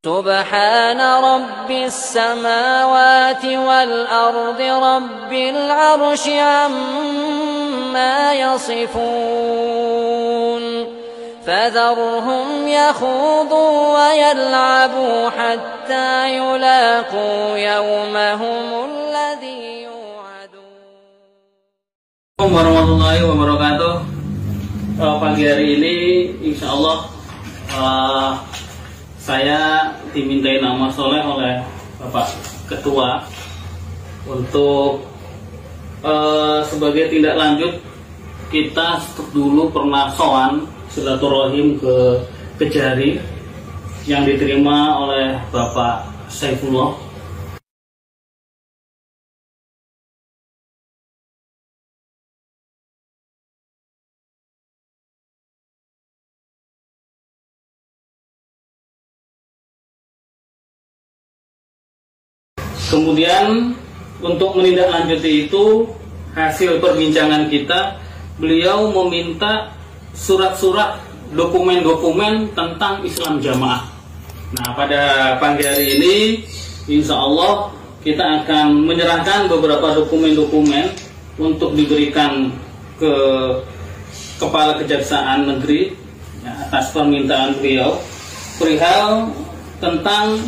سبحان رب السماوات والأرض رب العرش عما يصفون فذرهم يخوضوا ويلعبوا حتى يلاقوا يومهم الذي يوعدون. Assalamualaikum warahmatullahi wabarakatuh. Pagi hari ini insya Allah saya dimintai nama soleh oleh Bapak Ketua untuk sebagai tindak lanjut kita dulu pernah sowan silaturahim ke Kejari yang diterima oleh Bapak Saifullah. Kemudian untuk menindaklanjuti itu hasil perbincangan kita, beliau meminta surat-surat dokumen-dokumen tentang Islam Jamaah. Nah, pada pagi hari ini insya Allah kita akan menyerahkan beberapa dokumen-dokumen untuk diberikan ke Kepala Kejaksaan Negeri ya, atas permintaan beliau perihal tentang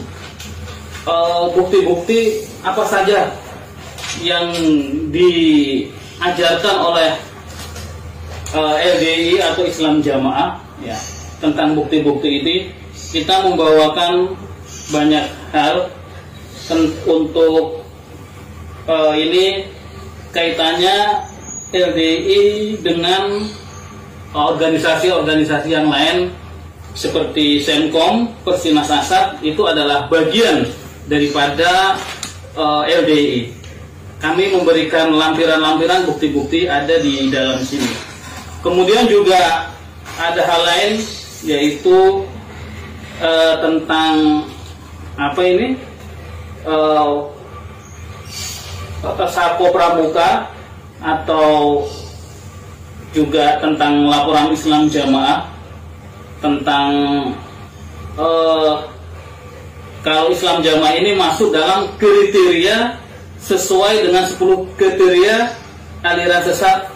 bukti-bukti apa saja yang diajarkan oleh LDI atau Islam Jamaah ya. Tentang bukti-bukti ini kita membawakan banyak hal untuk ini kaitannya LDI dengan organisasi-organisasi yang lain seperti Senkom, Persinas Asad itu adalah bagian daripada LDI. Kami memberikan lampiran-lampiran bukti-bukti ada di dalam sini. Kemudian juga ada hal lain yaitu tentang apa ini Sapo Pramuka atau juga tentang laporan Islam Jamaah tentang kalau Islam Jamaah ini masuk dalam kriteria sesuai dengan 10 kriteria aliran sesat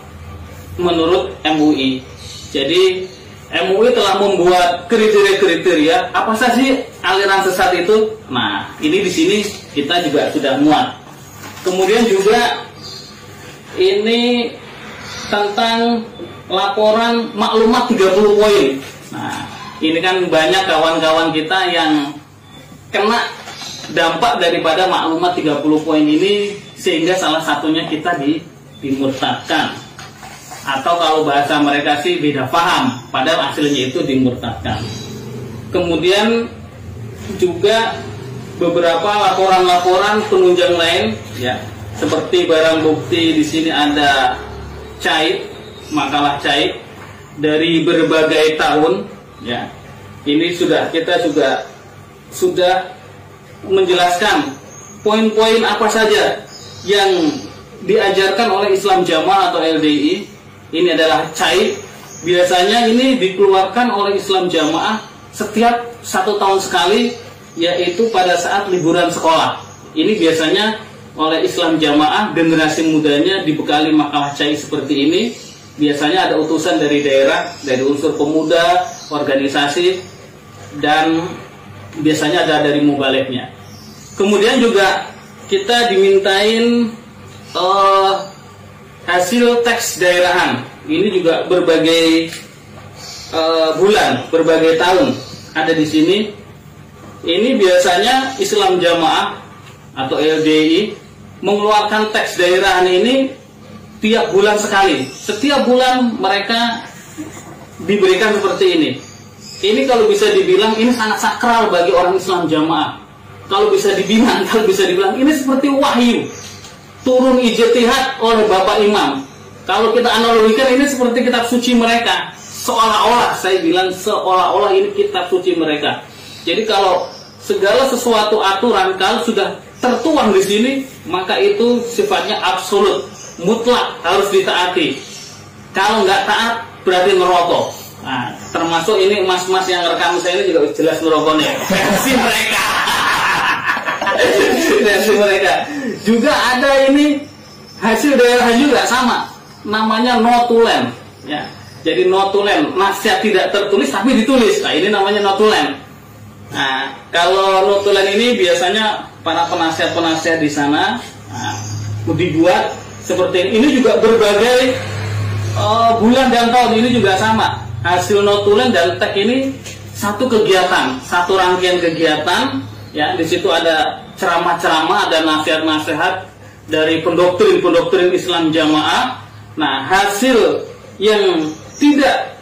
menurut MUI. Jadi MUI telah membuat kriteria-kriteria apa saja aliran sesat itu. Nah, ini di sini kita juga sudah muat. Kemudian juga ini tentang laporan maklumat 30 poin. Nah, ini kan banyak kawan-kawan kita yang kena dampak daripada maklumat 30 poin ini sehingga salah satunya kita dimurtadkan. Atau kalau bahasa mereka sih beda paham, padahal hasilnya itu dimurtadkan. Kemudian juga beberapa laporan-laporan penunjang lain ya, seperti barang bukti di sini ada cait, makalah cait dari berbagai tahun ya. Ini kita sudah menjelaskan poin-poin apa saja yang diajarkan oleh Islam Jamaah atau LDI. Ini adalah cait. Biasanya ini dikeluarkan oleh Islam Jamaah setiap 1 tahun sekali, yaitu pada saat liburan sekolah. Ini biasanya oleh Islam Jamaah generasi mudanya dibekali makalah cait seperti ini. Biasanya ada utusan dari daerah, dari unsur pemuda, organisasi, dan biasanya ada dari mubaleknya. Kemudian juga kita dimintain hasil teks daerahan. Ini juga berbagai bulan, berbagai tahun ada di sini. Ini biasanya Islam Jamaah atau LDI mengeluarkan teks daerahan ini tiap bulan sekali. Setiap bulan mereka diberikan seperti ini. Ini kalau bisa dibilang ini sangat sakral bagi orang Islam Jamaah. Kalau bisa dibilang ini seperti wahyu turun ijtihad oleh Bapak Imam. Kalau kita analogikan ini seperti kitab suci mereka. Seolah-olah saya bilang seolah-olah ini kitab suci mereka. Jadi kalau segala sesuatu aturan kalau sudah tertuang di sini, maka itu sifatnya absolut, mutlak harus ditaati. Kalau nggak taat berarti ngerokok. Nah, termasuk ini mas-mas yang rekam saya ini juga jelas merokok ya. Versi mereka. Versi mereka. Juga ada ini hasil daerah juga sama. Namanya notulen. Ya. Jadi notulen, nasihat tidak tertulis tapi ditulis. Nah, ini namanya notulen. Nah, kalau notulen ini biasanya para penasihat-penasihat di sana dibuat seperti ini. Ini juga berbagai bulan dan tahun, ini juga sama. Hasil notulen dan tag ini satu kegiatan, satu rangkaian kegiatan. Ya, di situ ada ceramah-ceramah, ada nasihat-nasihat dari pendoktrin Islam Jamaah. Nah, hasil yang tidak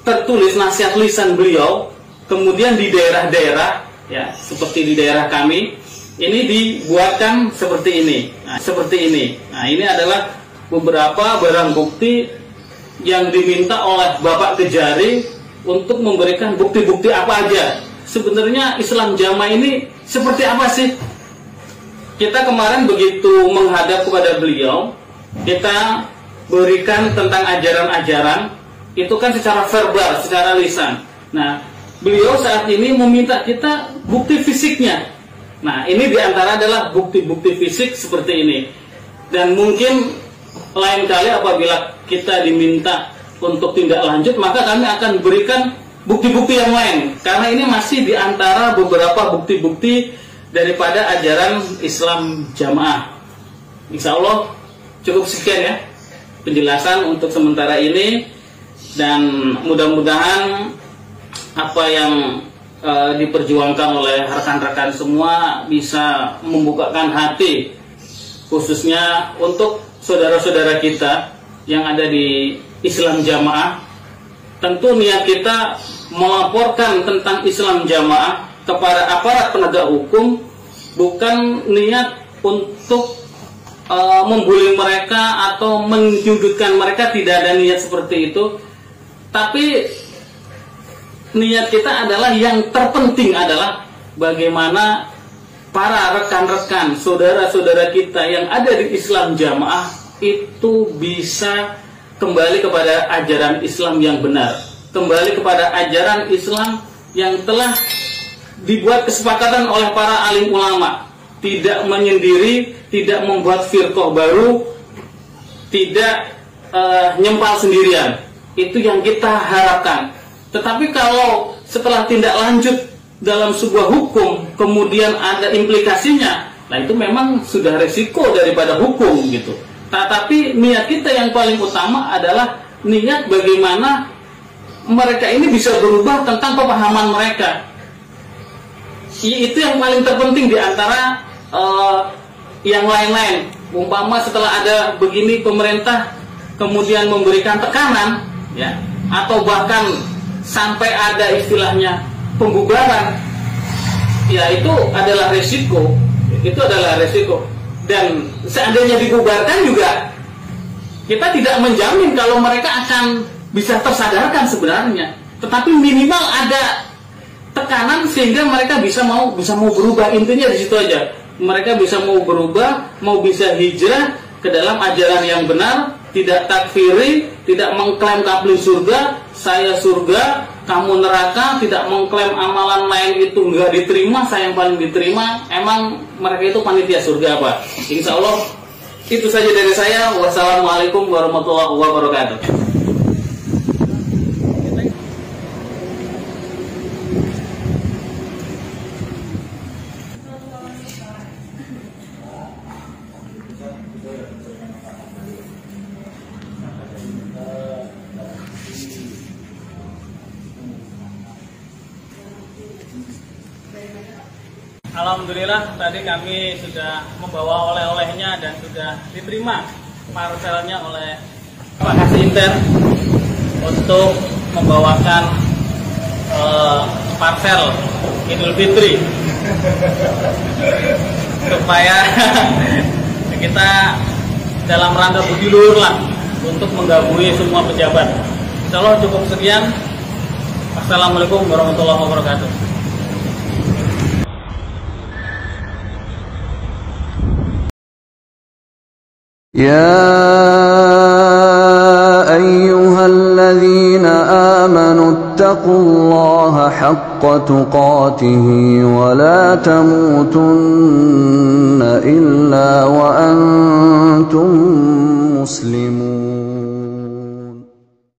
tertulis nasihat lisan beliau, kemudian di daerah-daerah, ya seperti di daerah kami, ini dibuatkan seperti ini. Nah, seperti ini. Nah, ini adalah beberapa barang bukti yang diminta oleh Bapak Kejari untuk memberikan bukti-bukti apa aja. Sebenarnya Islam Jamaah ini seperti apa sih? Kita kemarin begitu menghadap kepada beliau, kita berikan tentang ajaran-ajaran itu kan secara verbal, secara lisan. Nah, beliau saat ini meminta kita bukti fisiknya. Nah, ini diantara adalah bukti-bukti fisik seperti ini. Dan mungkin lain kali apabila kita diminta untuk tindak lanjut, maka kami akan berikan bukti-bukti yang lain. Karena ini masih diantara beberapa bukti-bukti daripada ajaran Islam Jamaah. Insya Allah cukup sekian ya penjelasan untuk sementara ini. Dan mudah-mudahan apa yang diperjuangkan oleh rekan-rekan semua bisa membukakan hati, khususnya untuk saudara-saudara kita yang ada di Islam Jamaah. Tentu niat kita melaporkan tentang Islam Jamaah kepada aparat penegak hukum, bukan niat untuk membuli mereka atau menyudutkan mereka, tidak ada niat seperti itu. Tapi niat kita adalah, yang terpenting adalah bagaimana para rekan-rekan, saudara-saudara kita yang ada di Islam Jamaah itu bisa kembali kepada ajaran Islam yang benar, kembali kepada ajaran Islam yang telah dibuat kesepakatan oleh para alim ulama, tidak menyendiri, tidak membuat firqah baru, tidak nyempal sendirian. Itu yang kita harapkan. Tetapi kalau setelah tindak lanjut dalam sebuah hukum kemudian ada implikasinya, nah itu memang sudah resiko daripada hukum gitu. Tapi niat kita yang paling utama adalah niat bagaimana mereka ini bisa berubah tentang pemahaman mereka. Itu yang paling terpenting di antara yang lain-lain. Umpama setelah ada begini pemerintah kemudian memberikan tekanan, ya, atau bahkan sampai ada istilahnya pembubaran, ya itu adalah resiko. Itu adalah resiko. Dan seandainya dibubarkan juga, kita tidak menjamin kalau mereka akan bisa tersadarkan sebenarnya. Tetapi minimal ada tekanan sehingga mereka bisa mau berubah. Intinya di situ aja. Mereka bisa mau berubah, mau bisa hijrah ke dalam ajaran yang benar, tidak takfiri, tidak mengklaim kapling surga, saya surga, kamu neraka, tidak mengklaim amalan lain itu enggak diterima, saya yang paling diterima. Emang mereka itu panitia surga apa? Insya Allah itu saja dari saya. Wassalamualaikum warahmatullahi wabarakatuh. Alhamdulillah tadi kami sudah membawa oleh-olehnya dan sudah diterima parcelnya oleh Pak Kasih Inter untuk membawakan parcel Idul Fitri supaya kita dalam rangka budi luhur lah untuk menggabui semua pejabat. Insya Allah cukup sekian. Assalamualaikum warahmatullahi wabarakatuh. يا أيها الذين آمنوا حق تقاته ولا تموتن إلا وأنتم مسلمون.